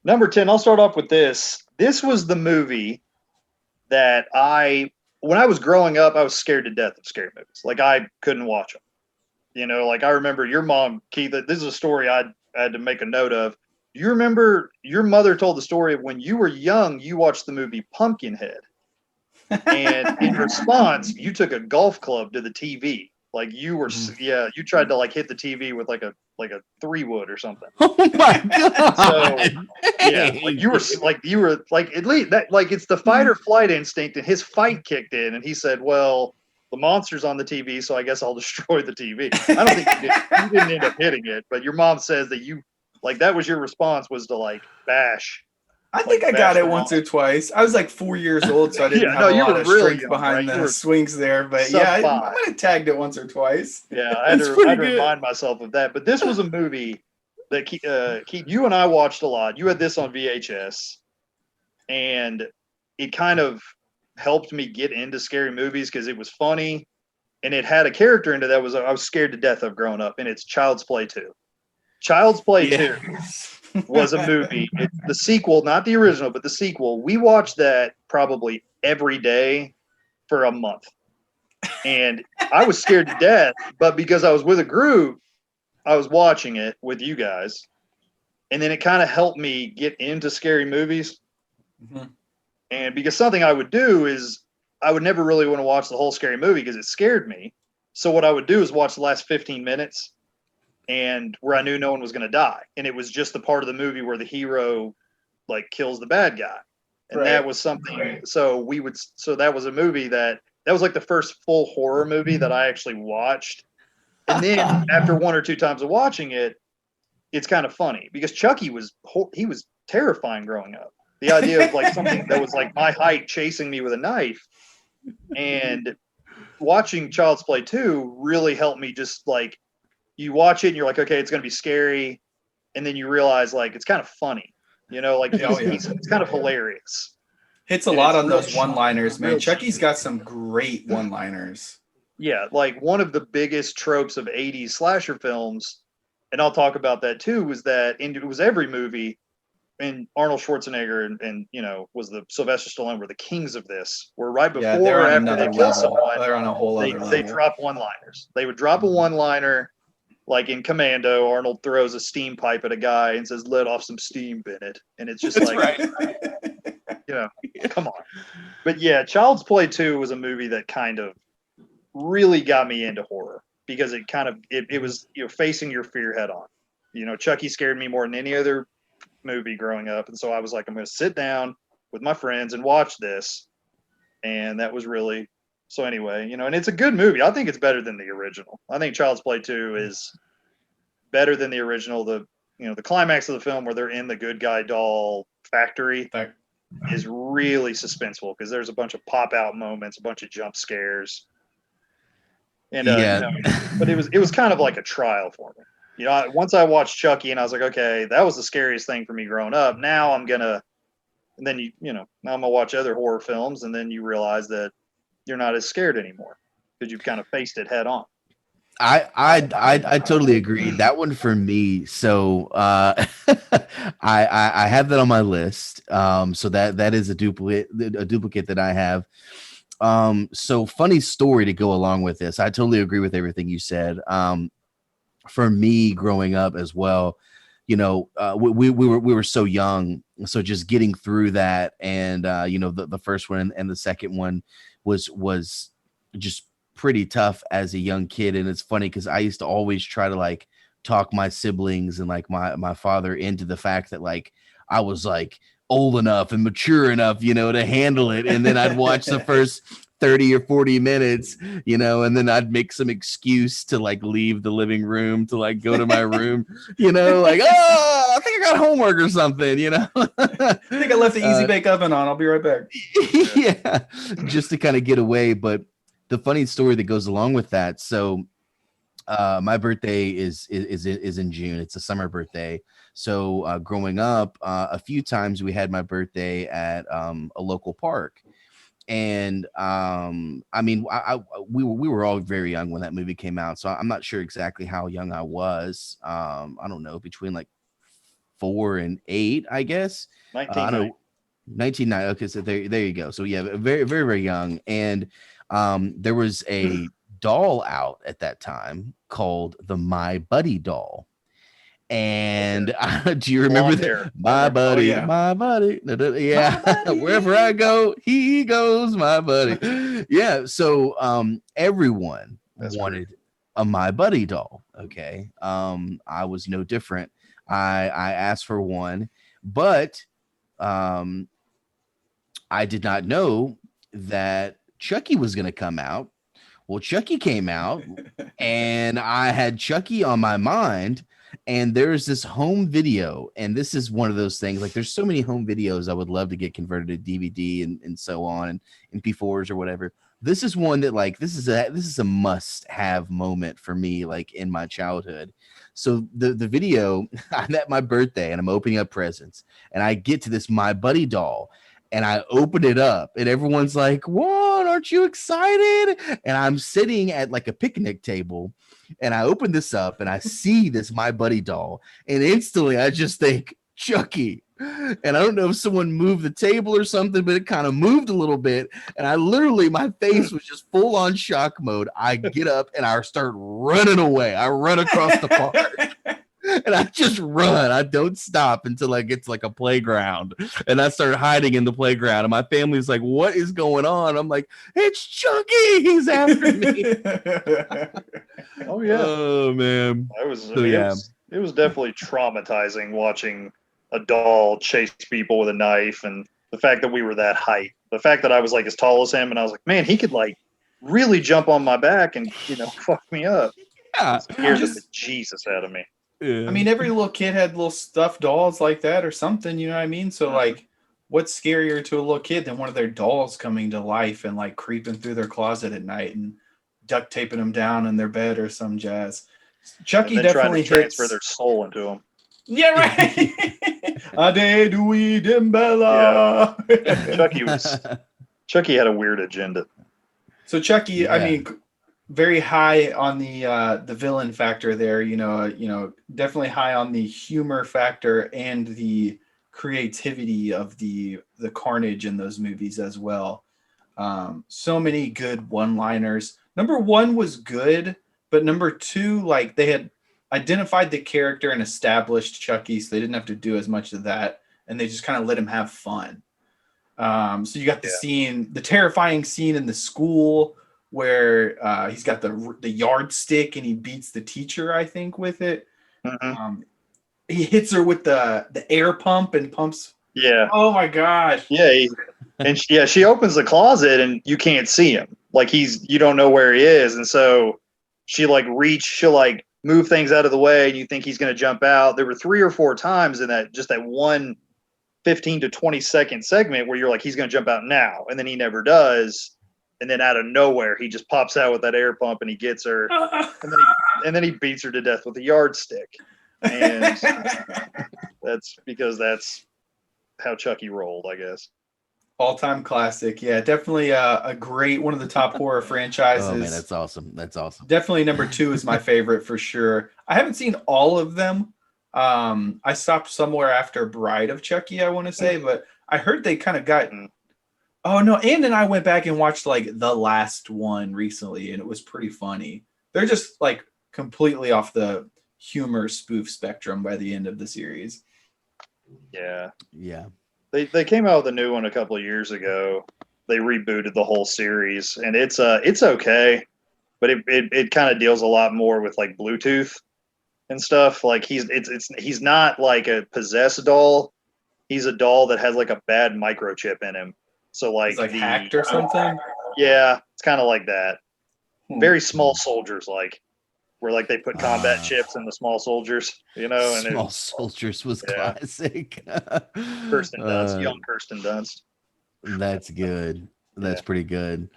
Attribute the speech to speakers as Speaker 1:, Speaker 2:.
Speaker 1: Number 10, I'll start off with this. This was the movie that when I was growing up, I was scared to death of scary movies. Like, I couldn't watch them. Like I remember your mom, Keith, this is a story I had to make a note of. You remember your mother told the story of when you were young, you watched the movie Pumpkinhead. And in response, you took a golf club to the TV. Like you were, yeah, you tried to like hit the TV with like a 3-wood or something.
Speaker 2: Oh my
Speaker 1: So
Speaker 2: god!
Speaker 1: yeah, like at least that like it's the fight or flight instinct, and his fight kicked in, and he said, "Well, the monster's on the TV, so I guess I'll destroy the TV." I don't think you didn't end up hitting it, but your mom says that you like that was your response was to like bash.
Speaker 3: I
Speaker 1: Like
Speaker 3: think I got
Speaker 1: bash
Speaker 3: it
Speaker 1: the
Speaker 3: once
Speaker 1: monster.
Speaker 3: or twice. I was like 4 years old, so I didn't
Speaker 1: Yeah,
Speaker 3: have
Speaker 1: no,
Speaker 3: a
Speaker 1: you
Speaker 3: lot
Speaker 1: were
Speaker 3: of
Speaker 1: really
Speaker 3: strength
Speaker 1: young, right?
Speaker 3: behind
Speaker 1: You
Speaker 3: the
Speaker 1: were
Speaker 3: swings there. But
Speaker 1: sub
Speaker 3: yeah, I
Speaker 1: five.
Speaker 3: might have tagged it once or twice.
Speaker 1: Yeah,
Speaker 2: That's pretty
Speaker 1: I had to
Speaker 2: good.
Speaker 1: remind myself of that. But this was a movie that Keith, you and I watched a lot. You had this on VHS, and it kind of helped me get into scary movies because it was funny, and it had a character in it that was I was scared to death of growing up, and it's Child's Play 2. Child's Play 2 was a movie. The sequel, not the original, but the sequel. We watched that probably every day for a month. And I was scared to death, but because I was with a group, I was watching it with you guys. And then it kind of helped me get into scary movies.
Speaker 3: Mhm.
Speaker 1: And because something I would do is I would never really want to watch the whole scary movie because it scared me. So what I would do is watch the last 15 minutes and where I knew no one was going to die. And it was just the part of the movie where the hero like kills the bad guy. And that
Speaker 3: Right.
Speaker 1: was something. So that was a movie that was like the first full horror movie that I actually watched. And then after one or two times of watching it, it's kind of funny because Chucky he was terrifying growing up. The idea of like something that was like my height chasing me with a knife, and watching Child's Play 2 really helped me just like you watch it and you're like, okay, it's going to be scary, and then you realize like it's kind of funny, like
Speaker 3: Oh yeah.
Speaker 1: it's kind of hilarious,
Speaker 3: Hits a
Speaker 1: and
Speaker 3: lot
Speaker 1: it's
Speaker 3: on those one-liners, man.
Speaker 1: real
Speaker 3: Chucky's
Speaker 1: cheesy.
Speaker 3: got some great one-liners.
Speaker 1: Yeah, like one of the biggest tropes of '80s slasher films, and I'll talk about that too, was that it was every movie. And Arnold Schwarzenegger and was the Sylvester Stallone were the kings of this. Where right
Speaker 3: Yeah,
Speaker 1: before
Speaker 3: they're
Speaker 1: or
Speaker 3: on
Speaker 1: after
Speaker 3: another
Speaker 1: they kill
Speaker 3: level.
Speaker 1: someone,
Speaker 3: They're on a whole other
Speaker 1: they
Speaker 3: level.
Speaker 1: drop one-liners. They would drop a one-liner, like in Commando. Arnold throws a steam pipe at a guy and says, "Let off some steam, Bennett," and it's just
Speaker 2: That's
Speaker 1: like,
Speaker 2: right.
Speaker 1: come on. But yeah, Child's Play 2 was a movie that kind of really got me into horror because it was facing your fear head on. Chucky scared me more than any other movie growing up, and so I was like, I'm going to sit down with my friends and watch this, and that was really so. Anyway, and it's a good movie. I think it's better than the original. I think Child's Play 2 is better than the original. The climax of the film where they're in the good guy doll factory
Speaker 3: That-
Speaker 1: is really suspenseful because there's a bunch of pop out moments, a bunch of jump scares, and
Speaker 2: Yeah.
Speaker 1: but it was kind of like a trial for me. Once I watched Chucky and I was like, okay, that was the scariest thing for me growing up. Now I'm gonna, and then now I'm gonna watch other horror films, and then you realize that you're not as scared anymore because you've kind of faced it head on.
Speaker 2: I totally agree. That one for me. So I have that on my list. So that is a duplicate that I have. So funny story to go along with this. I totally agree with everything you said. For me growing up as well, we were so young, so just getting through that, and the first one and the second one was just pretty tough as a young kid. And it's funny because I used to always try to like talk my siblings and like my father into the fact that like I was like old enough and mature enough, to handle it. And then I'd watch the first 30 or 40 minutes, and then I'd make some excuse to like leave the living room to like go to my room, like, oh, I think I got homework or something,
Speaker 3: I think I left the easy bake oven on. I'll be right back.
Speaker 2: yeah, just to kind of get away. But the funny story that goes along with that. So my birthday is in June. It's a summer birthday. So growing up, a few times we had my birthday at a local park. And I mean, we were all very young when that movie came out, so I'm not sure exactly how young I was. I don't know, between like 4 and 8, I guess. I don't
Speaker 1: 1990.
Speaker 2: know. 1990. Okay, so there you go. So yeah, very, very, very young. And there was a doll out at that time called the My Buddy doll. And do you remember
Speaker 1: Blonde hair.
Speaker 2: that? My buddy,
Speaker 3: yeah.
Speaker 2: my buddy. Yeah.
Speaker 3: My buddy.
Speaker 2: Wherever I go, he goes, my buddy. Yeah. So everyone
Speaker 1: That's
Speaker 2: wanted a My Buddy doll. Okay. I was no different. I asked for one, but I did not know that Chucky was going to come out. Well, Chucky came out, and I had Chucky on my mind. And there's this home video, and this is one of those things. Like, there's so many home videos I would love to get converted to DVD and so on, and MP4s or whatever. This is one that, like, this is a must-have moment for me, like, in my childhood. So the video, I'm at my birthday, and I'm opening up presents, and I get to this My Buddy doll, and I open it up, and everyone's like, "What? Aren't you excited?" And I'm sitting at like a picnic table, and I open this up, and I see this My Buddy doll, and instantly I just think Chucky. And I don't know if someone moved the table or something, but it kind of moved a little bit, and I literally, my face was just full on shock mode. I get up and I start running away. I run across the park. And I just run. I don't stop until I get to like a playground. And I start hiding in the playground. And my family's like, "What is going on?" I'm like, "It's Chucky. He's after me."
Speaker 1: Oh yeah.
Speaker 2: Oh man.
Speaker 1: I was.
Speaker 2: So, yeah.
Speaker 1: It was definitely traumatizing watching a doll chase people with a knife, and the fact that we were that height. The fact that I was like as tall as him, and I was like, man, he could like really jump on my back and fuck me up.
Speaker 2: Yeah.
Speaker 1: It scared the Jesus out of me.
Speaker 2: Yeah.
Speaker 3: I mean, every little kid had little stuffed dolls like that or something, you know what I mean? So, like, what's scarier to a little kid than one of their dolls coming to life and, like, creeping through their closet at night and duct taping them down in their bed or some jazz? Chucky definitely
Speaker 1: trying to transfer
Speaker 3: hits...
Speaker 1: their soul into them.
Speaker 3: Yeah, right. Ade Dewey Dimbella.
Speaker 1: Chucky had a weird agenda.
Speaker 3: So Chucky,
Speaker 2: Yeah.
Speaker 3: I mean, very high on the villain factor there. Definitely high on the humor factor and the creativity of the carnage in those movies as well. So many good one-liners. Number 1 was good, but number 2, like, they had identified the character and established Chucky, so they didn't have to do as much of that, and they just kind of let him have fun. So you got the scene, the terrifying scene in the school where he's got the yardstick and he beats the teacher, I think, with it.
Speaker 1: Mm-hmm.
Speaker 3: He hits her with the air pump and pumps.
Speaker 1: Yeah.
Speaker 3: Oh my gosh.
Speaker 1: Yeah. She opens the closet and you can't see him. Like you don't know where he is, and so she'll like move things out of the way, and you think he's going to jump out. There were 3 or 4 times in that one 15 to 20 second segment where you're like, he's going to jump out now, and then he never does. And then out of nowhere, he just pops out with that air pump and he gets her, and then he beats her to death with a yardstick. And that's because that's how Chucky rolled, I guess.
Speaker 3: All-time classic. Yeah, definitely a great one of the top horror franchises.
Speaker 2: Oh man, that's awesome. That's awesome.
Speaker 3: Definitely number 2 is my favorite for sure. I haven't seen all of them. I stopped somewhere after Bride of Chucky, I want to say, but I heard they kind of got... Oh no, Ann and I went back and watched like the last one recently, and it was pretty funny. They're just like completely off the humor spoof spectrum by the end of the series.
Speaker 1: Yeah. They came out with a new one a couple of years ago. They rebooted the whole series, and it's okay, but it kind of deals a lot more with like Bluetooth and stuff. Like he's not like a possessed doll. He's a doll that has like a bad microchip in him. So like
Speaker 3: he's like hacked or something.
Speaker 1: Yeah, it's kind of like that. Very small soldiers, like where like they put combat chips in the small soldiers, and
Speaker 2: Small Soldiers was classic.
Speaker 1: Kirsten Dunst, young Kirsten Dunst.
Speaker 2: That's good. That's pretty good.